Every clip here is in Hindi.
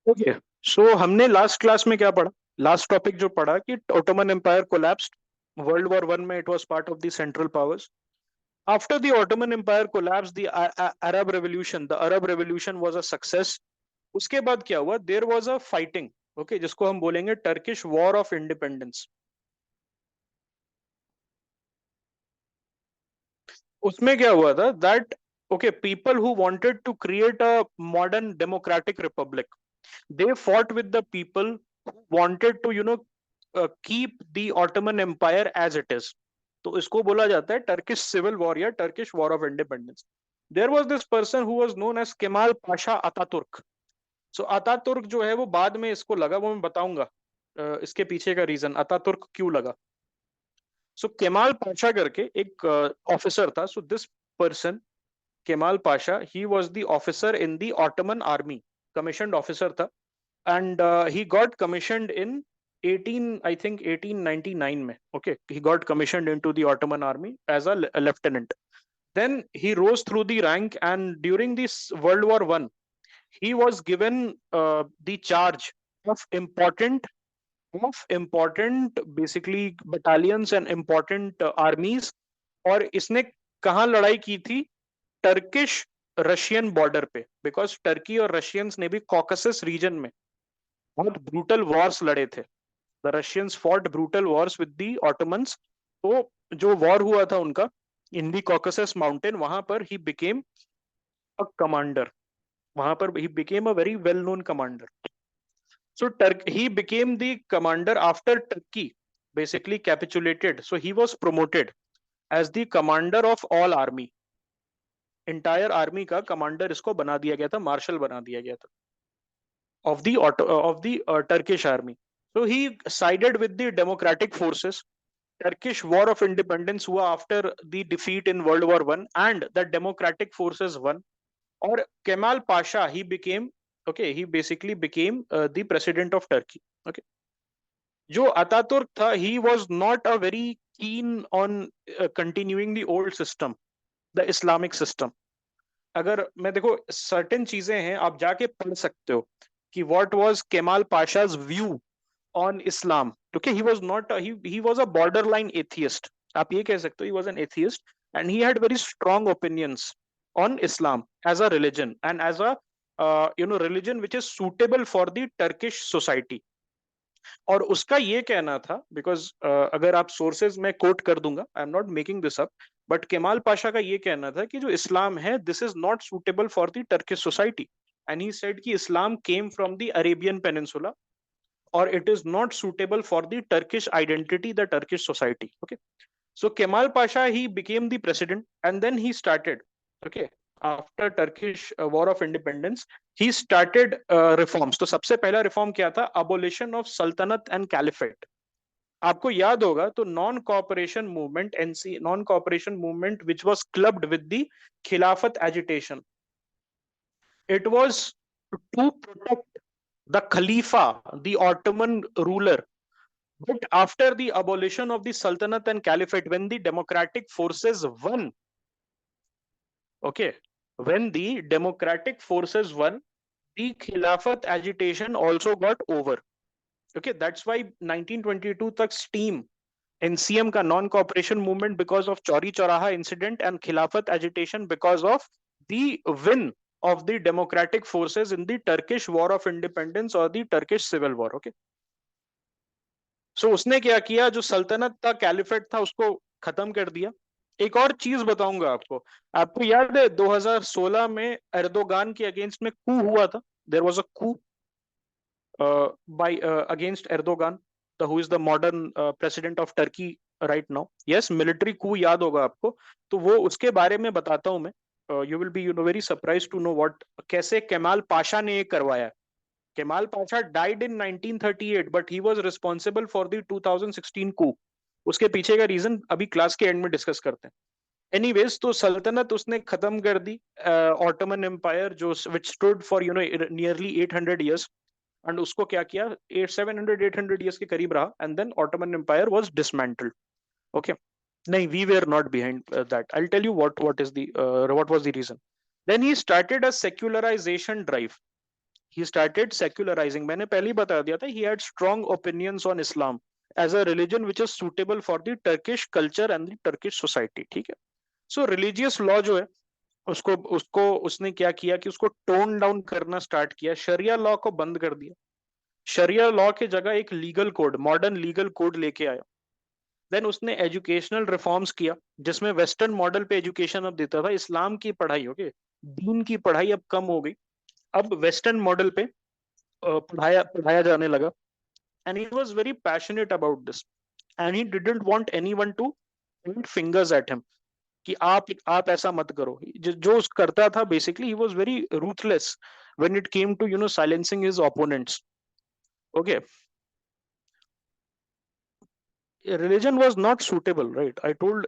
ओके, सो हमने लास्ट क्लास में क्या पढ़ा? लास्ट टॉपिक जो पढ़ा कि Ottoman empire collapsed world war one में, it was part of the central powers. After the Ottoman empire collapse, the Arab revolution, the Arab revolution was a success. उसके बाद क्या हुआ? There was a fighting, okay, जिसको हम बोलेंगे टर्किश वॉर ऑफ इंडिपेंडेंस. उसमें क्या हुआ था that, okay, people who wanted to create a modern democratic republic, they fought with the people who wanted to keep the Ottoman Empire as it is. तो इसको बोला जाता है टर्किश सिविल वॉर या Turkish war of independence. There was this person who was known as Kemal Pasha Ataturk. So Ataturk जो है वो बाद में इसको लगा, वो मैं बताऊंगा इसके पीछे का रीजन अतातुर्क क्यों लगा. सो केमाल पाशा करके एक ऑफिसर था. So this person Kemal Pasha, he was the officer in the Ottoman army, commissioned officer था. And he got commissioned in 18, I think 1899 में. Okay, he got commissioned into the Ottoman army as a lieutenant. Then he rose through the rank, and during this World War One, he was given the charge of important basically battalions and important armies. और इसने कहाँ लड़ाई की थी? टर्किश रशियन बॉर्डर पे, बिकॉज टर्की और रशियंस ने भी कॉकसस रीजन में बहुत ब्रूटल वॉर्स लड़े थे. The Russians fought brutal Wars with the Ottomans. तो जो वॉर हुआ था उनका इन दी कॉकसस माउंटेन, वहां पर ही बिकेम अ कमांडर. वहां पर he became a very well known commander. So he became the commander after Turkey basically capitulated. So he was promoted as the commander of all army. Entire army का commander इसको बना दिया गया था, marshal बना दिया गया था of the Turkish army. So he sided with the democratic forces. Turkish War of Independence हुआ after the defeat in World War One, and the democratic forces won. Or Kemal Pasha, he became, okay, he basically became the president of Turkey. Okay. जो अतातुर्क था, he was not a very keen on continuing the old system, the Islamic system. अगर मैं देखो सर्टेन चीजें हैं आप जाके पढ़ सकते हो कि what was Kemal Pasha's view on Islam. Okay, he was not he was a borderline atheist. आप ये कह सकते हो he was an atheist, and he had very strong opinions on Islam as a religion and as a religion which is suitable for the Turkish society. और उसका ये कहना था, बिकॉज अगर आप सोर्सेज में कोट कर दूंगा, I am not making this up, but Kemal Pasha का ये कहना था कि जो इस्लाम है this is not suitable for the Turkish society. And he said कि Islam came from the Arabian peninsula, और it is not suitable for the Turkish identity, the Turkish society. Okay, so Kemal Pasha, he became the president, and then he started, okay, after Turkish War of Independence, he started reforms. तो सबसे पहला रिफॉर्म क्या था? Abolition of Sultanate and Caliphate. आपको याद होगा तो non cooperation movement, NC non cooperation movement which was clubbed with the Khilafat agitation. It was to protect the Khalifa, the Ottoman ruler. But after the abolition of the Sultanate and Caliphate, when the democratic forces won, okay, when the democratic forces won, the Khilafat agitation also got over. Okay, that's why 1922 तक steam NCM का non cooperation movement because of Chauri Chauraha incident and Khilafat agitation because of the win of the democratic forces in the Turkish War of Independence or the Turkish Civil War. Okay. सो उसने क्या किया? जो सल्तनत था, कैलिफेट था, उसको खत्म कर दिया. एक और चीज बताऊंगा आपको. आपको याद है 2016 में एर्दोगान के अगेंस्ट में कू हुआ था? There was a coup by against Erdogan, the who is the modern president of Turkey right now. Yes, military coup याद होगा आपको. तो वो उसके बारे में बताता हूं मैं. You will be very surprise to know what, कैसे केमाल पाशा ने ये करवाया. Kemal Pasha died in 1938, but he was responsible for the 2016 coup. उसके पीछे का रीजन अभी क्लास के एंड में डिस्कस करते हैं. एनीवेज, तो सल्तनत उसने खत्म कर दी, ऑटोमन एम्पायर जो which stood for nearly 800 years. And उसको क्या किया? 700-800 years के करीब रहा, and then Ottoman empire was dismantled. Okay, नहीं, we were not behind that. I tell you what was the reason. Then he started a secularization drive. he started secularizing. मैंने पहले ही बता दिया था, he had strong opinions on Islam as a religion which is suitable for the Turkish culture and the Turkish society. ठीक है. So religious law जो है उसको उसको उसने क्या किया कि उसको टोन डाउन करना स्टार्ट किया, शरिया लॉ को बंद कर दिया, शरिया लॉ के जगह एक legal code, modern legal code लेके आया. देन उसने एजुकेशनल रिफॉर्म्स किया जिसमें वेस्टर्न मॉडल पे एजुकेशन अब देता था, इस्लाम की पढ़ाई, ओके, दीन की पढ़ाई अब कम हो गई, अब वेस्टर्न मॉडल पे पढ़ाया पढ़ाया जाने लगा. And he was very passionate about this and he didn't want anyone to point fingers at him कि आप ऐसा मत करो. जो करता था basically, he was very ruthless when it came to silencing his opponents. Okay, religion was not suitable, right? I told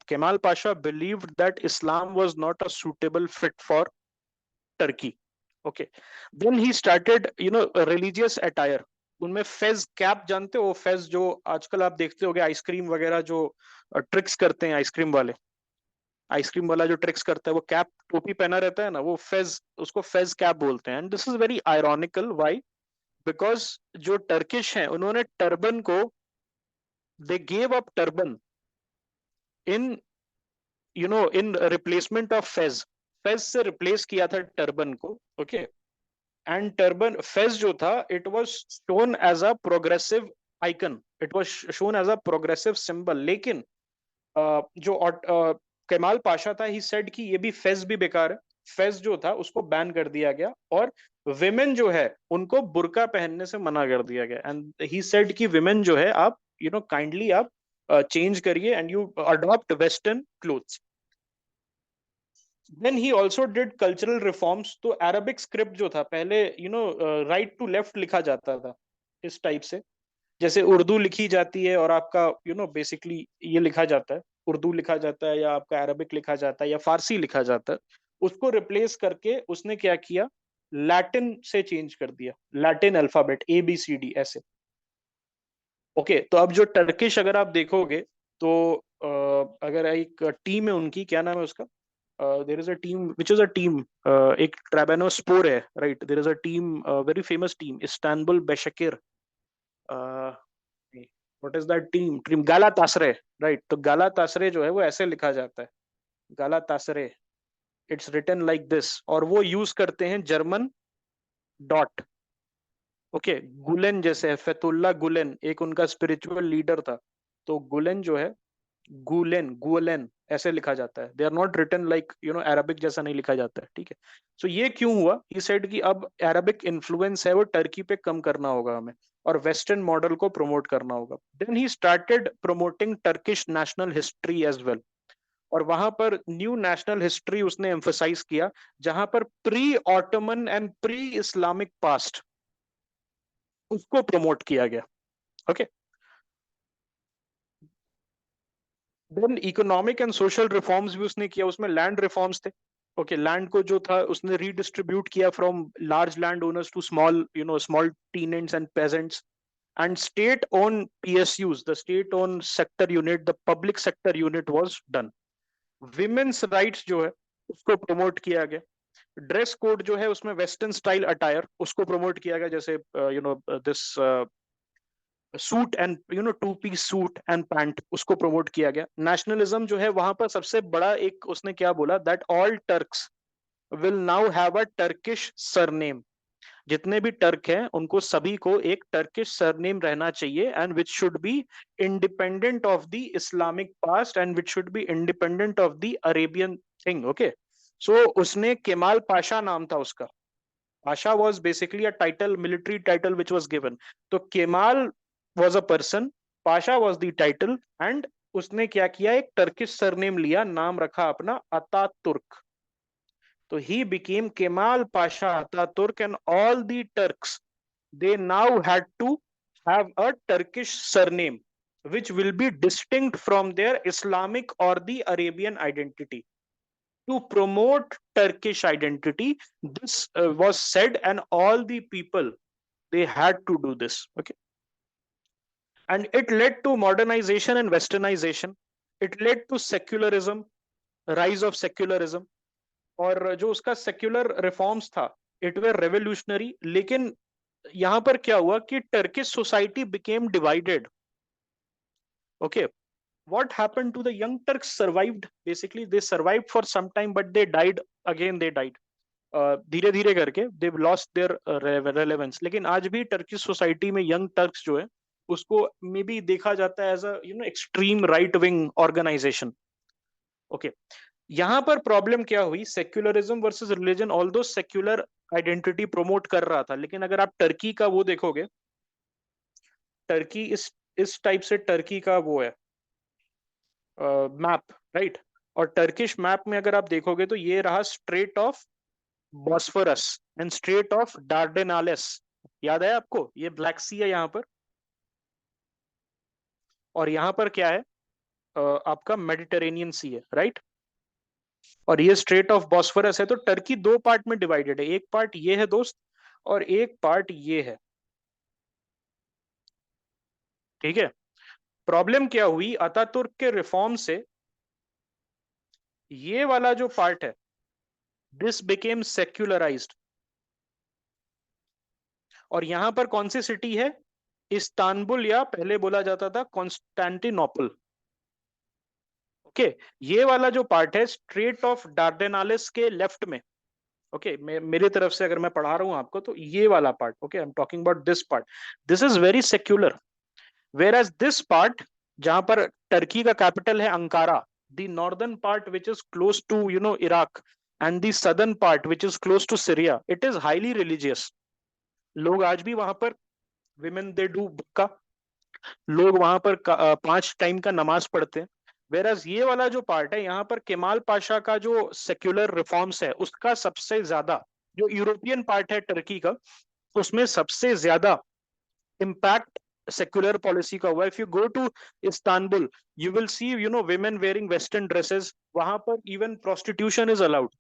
Kemal Pasha believed that Islam was not a suitable fit for Turkey. Okay, then he started a religious attire. उनमें फेज कैप जानते हो, फेज जो आजकल आप देखते होगे आइसक्रीम वगैरह जो ट्रिक्स करते हैं, आइसक्रीम वाले, आइसक्रीम वाला जो ट्रिक्स करता है वो कैप टोपी पहना रहता है ना, वो फेज, उसको फेज कैप बोलते हैं. And this is very ironical. Why? Because जो टर्किश हैं उन्होंने टर्बन को, they gave up turban in in replacement of fez. Phase से रिप्लेस किया था टर्बन को. ओके, एंड टर्बन, फेज जो था, it was shown as a progressive icon, it was shown as a progressive symbol. लेकिन जो कमाल पाशा था, ही सेड कि ये भी फेज भी बेकार है. फेज जो था उसको बैन कर दिया गया और विमेन जो है उनको बुर्का पहनने से मना कर दिया गया. एंड ही सेड कि विमेन जो है आप काइंडली आप चेंज करिए and you adopt western clothes. Then he also did cultural reforms. तो अरबिक स्क्रिप्ट जो था पहले राइट टू लेफ्ट लिखा जाता था इस टाइप से, जैसे उर्दू लिखी जाती है और आपका बेसिकली ये लिखा जाता है, उर्दू लिखा जाता है या आपका अरबिक लिखा जाता है या फारसी लिखा जाता है. उसको रिप्लेस करके उसने क्या किया, लैटिन से चेंज कर दिया, लैटिन अल्फाबेट ABCD ऐसे. ओके, तो अब जो टर्किश अगर आप देखोगे तो अगर एक टीम है उनकी, क्या नाम है उसका, there is a team which is a team, एक ट्राबेनोस्पोर है, right? There is a team, very famous team, Istanbul Besiktas, what is that team Galatasaray, right? तो गालातासरे जो है वो ऐसे लिखा जाता है, Galatasaray, it's written like this. और वो यूज करते हैं जर्मन डॉट. ओके, गुलेन जैसे है, फतुल्ला गुलेन एक उनका स्पिरिचुअल लीडर था, तो गुलेन जो है, गुलेन गुलेन ऐसे लिखा जाता है. They are not written like Arabic जैसा नहीं लिखा जाता है. ठीक है, सो ये क्यों हुआ? ही सेड कि अब अरबिक इन्फ्लुएंस है वो टर्की पे कम करना होगा हमें और वेस्टर्न मॉडल को प्रमोट करना होगा. Then he started promoting Turkish national history as well. और वहां पर न्यू नेशनल हिस्ट्री उसने एम्फसाइज किया, जहां पर pre Ottoman and pre Islamic past उसको प्रमोट किया गया. Okay, then economic and social reforms भी उसने किया, उसमें लैंड रिफॉर्म्स थे. ओके, लैंड को जो था उसने रीडिस्ट्रीब्यूट किया from large land owners to small small tenants and peasants. And state own PSUs, the state own sector unit, the public sector unit was done. Women's rights जो है उसको प्रमोट किया गया. ड्रेस कोड जो है उसमें वेस्टर्न स्टाइल अटायर उसको प्रमोट किया गया, जैसे this suit and 2 piece suit and pant उसको प्रमोट किया गया. नेशनलिज्म जो है वहां पर सबसे बड़ा एक उसने क्या बोला, that all Turks will now have a Turkish surname. जितने भी टर्क हैं उनको सभी को एक टर्किश सरनेम रहना चाहिए, and which should be independent of the Islamic past and which should be independent of the Arabian thing. Okay, so उसने केमाल पाशा नाम था उसका. Pasha was basically a title, military title which was given. तो Kemal was a person, Pasha was the title, and उसने क्या किया, एक टर्किश सरनेम लिया, नाम रखा अपना अतातुर्क. तो he became Kemal Pasha Ataturk, and all the Turks, they now had to have a Turkish surname which will be distinct from their Islamic or the Arabian identity. To promote Turkish identity, this was said, and all the people, they had to do this. Okay, and it led to modernization and westernization. It led to secularism, rise of secularism. और जो उसका सेक्युलर रिफॉर्म्स था, इट वे रेवोल्यूशनरी, लेकिन यहां पर क्या हुआ कि Turkish society became divided. Okay, what happened to the young Turks? Survived, basically they survived for some time, but they died again. They died धीरे धीरे करके. They lost their relevance. लेकिन आज भी टर्किश सोसाइटी में यंग टर्क्स जो है उसको मे बी देखा जाता है as a extreme right wing organisation. Okay, यहां पर प्रॉब्लम क्या हुई, secularism versus religion. Although secular identity promote कर रहा था, लेकिन अगर आप टर्की का वो देखोगे, टर्की इस टाइप से टर्की का वो है मैप, राइट. और टर्किश मैप में अगर आप देखोगे तो ये रहा strait of Bosphorus and strait of Dardanelles. याद है आपको, ये ब्लैक सी है यहाँ पर, और यहाँ पर क्या है आपका मेडिटेरेनियन सी है, राइट. और ये स्ट्रेट ऑफ बॉस्फोरस है. तो टर्की दो पार्ट में डिवाइडेड है. एक पार्ट ये है दोस्त, और एक पार्ट ये है. ठीक है. प्रॉब्लम क्या हुई, अतातुर्क के रिफॉर्म से ये वाला जो पार्ट है दिस बिकेम सेक्युलराइज्ड. और यहां पर कौन सी सिटी है, इस्तांबुल, या पहले बोला जाता था कॉन्स्टेंटिनोपल. ओके, ये वाला जो पार्ट है स्ट्रेट ऑफ डार्डेनालिस के लेफ्ट में. ओके, मेरे तरफ से अगर मैं पढ़ा रहा हूं आपको तो ये वाला part. Okay, I am talking about this part. This is very secular. Where as this part जहां पर टर्की का कैपिटल है Ankara, the northern part which is close to Iraq, and the southern part which is close to Syria, it is highly religious. लोग आज भी वहां पर, विमेन दे डू बुक्का, लोग वहां पर 5 टाइम का नमाज पढ़ते हैं. वेरस ये वाला जो पार्ट है यहाँ पर केमाल पाशा का जो सेक्युलर रिफॉर्म्स है उसका सबसे ज्यादा, जो यूरोपियन पार्ट है टर्की का, उसमें सबसे ज्यादा इम्पैक्ट सेक्युलर पॉलिसी का हुआ. If you go to Istanbul you will see women wearing western dresses. वहां पर even prostitution is allowed.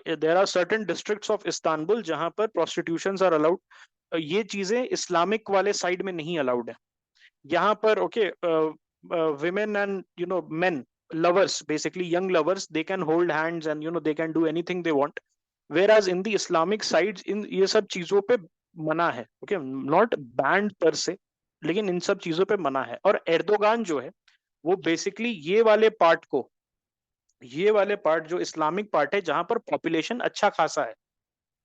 There are certain districts of Istanbul जहां पर प्रोस्टिट्यूशंस आर अलाउड. ये चीजें इस्लामिक वाले साइड में नहीं अलाउड है यहाँ पर. Okay, women and men lovers, basically young lovers, they can hold hands and they can do anything they want, whereas in the Islamic sides इन ये सब चीजों पे मना है. ओके, नॉट बैंड पर से, लेकिन इन सब चीजों पे मना है. और एर्दोगान जो है वो बेसिकली ये वाले पार्ट जो इस्लामिक पार्ट है जहां पर पॉपुलेशन अच्छा खासा है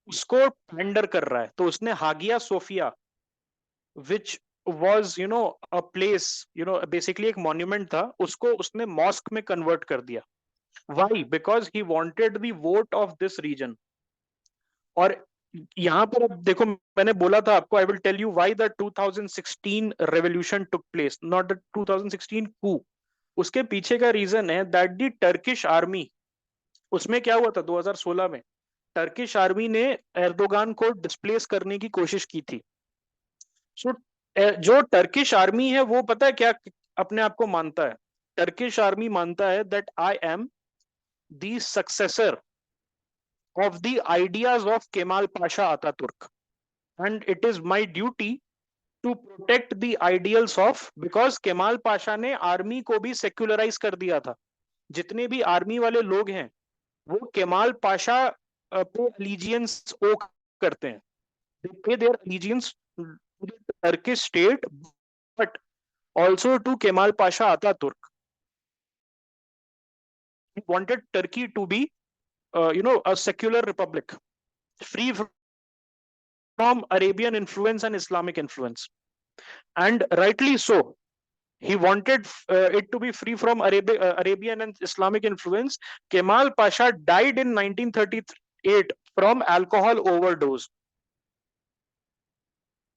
उसको प्लैंडर कर रहा है. तो उसने Hagia Sophia which was a place, basically एक मॉन्यूमेंट था, उसको उसने मॉस्क में कन्वर्ट कर दिया. Why? Because he wanted the vote of this region. और यहाँ पर अब देखो, मैंने बोला था आपको, I will tell you why the 2016 revolution took place, not the 2016 coup. उसके पीछे का रीजन है दैट द टर्किश आर्मी, उसमें क्या हुआ था 2016 में, टर्किश आर्मी ने एर्दोगान को डिस्प्लेस करने की कोशिश की थी. सो जो टर्किश आर्मी है वो पता है क्या अपने आप को मानता है, टर्किश आर्मी मानता है that I am the successor of the ideas of Kemal Pasha Ataturk and it is my duty to protect the ideals of, because Kemal Pasha ने आर्मी को भी सेक्युलराइज कर दिया था. जितने भी आर्मी वाले लोग हैं वो केमाल पाशा पे अलीजियंस ओ करते हैं. they pay their allegiance to the Turkish state, but also to Kemal Pasha Ataturk. He wanted Turkey to be, a secular republic, free from Arabian influence and Islamic influence. And rightly so. He wanted it to be free from Arabian and Islamic influence. Kemal Pasha died in 1938 from alcohol overdose.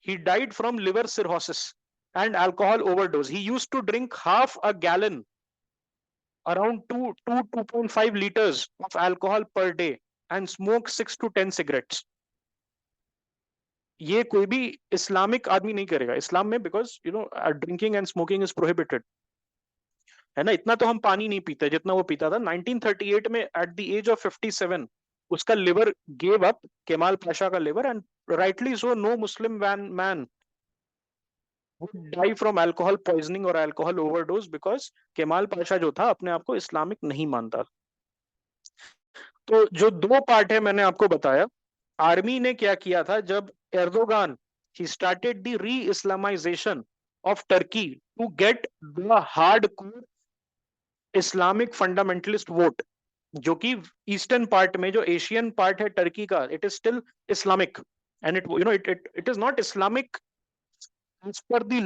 He died from liver cirrhosis and alcohol overdose. He used to drink half a gallon, around 2.5 liters of alcohol per day, and smoke 6 to 10 cigarettes. ये कोई भी इस्लामिक आदमी नहीं करेगा इस्लाम में, because drinking and smoking is prohibited, है ना. इतना तो हम पानी नहीं पीते जितना वो पीता था. 1938 में एट द एज ऑफ 57 उसका liver gave up, Kemal Pasha का liver, and rightly so, no Muslim man would die from alcohol poisoning or alcohol overdose, because Kemal Pasha जो था अपने आप को इस्लामिक नहीं मानता. तो जो दो पार्ट है मैंने आपको बताया, आर्मी ने क्या किया था जब Erdogan he started the re-Islamization of Turkey to get the hardcore Islamic fundamentalist vote, जो कि ईस्टर्न पार्ट में, जो एशियन पार्ट है टर्की का, it is still Islamic, and it is not Islamic as per the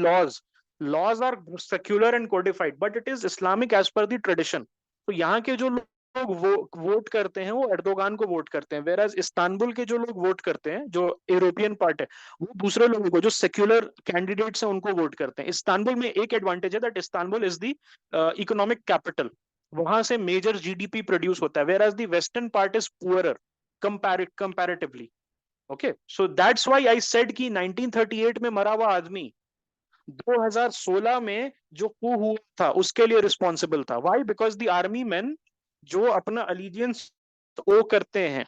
laws are secular and codified, but it is Islamic as per the tradition. तो यहाँ के जो लोग वोट करते हैं वो एर्दोगान को वोट करते हैं, वेराज इस्तांबुल के जो लोग वोट करते हैं, जो यूरोपियन पार्ट है, वो दूसरे लोगों को, जो सेक्युलर कैंडिडेट्स हैं, उनको वोट करते हैं। इस्तांबुल में एक एडवांटेज है that Istanbul is the economic capital, वहां से मेजर जीडीपी प्रोड्यूस होता है, whereas the western part is poorer comparatively. Okay, so that's why I said कि 1938 में मरा हुआ आदमी 2016 में जो कू हुआ था उसके लिए रिस्पॉन्सिबल था। Why? Because the army man जो अपना अलीजियंस ओ करते हैं,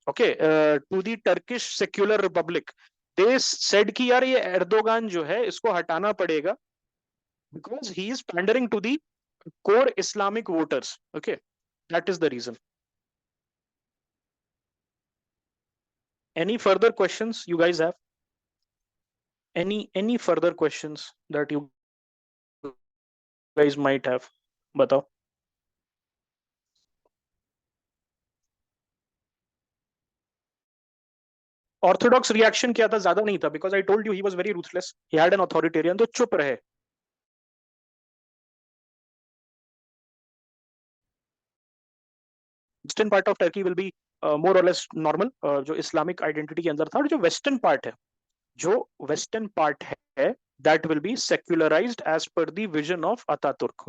okay, to the Turkish secular republic, they said कि यार ये एर्दोगान जो है इसको हटाना पड़ेगा because he is pandering to the core Islamic voters. Okay, that is the reason. Any further questions you guys have? Any further questions that you guys might have? बताओ। ऑर्थोडॉक्स रिएक्शन क्या था? ज्यादा नहीं था, because I told you he was very ruthless, he had an authoritarian, तो चुप रहे। Eastern part of Turkey will be more or less normal, जो इस्लामिक आइडेंटिटी के अंदर था, और जो वेस्टर्न पार्ट है, जो वेस्टर्न पार्ट है, that will be secularized as per the vision of Ataturk.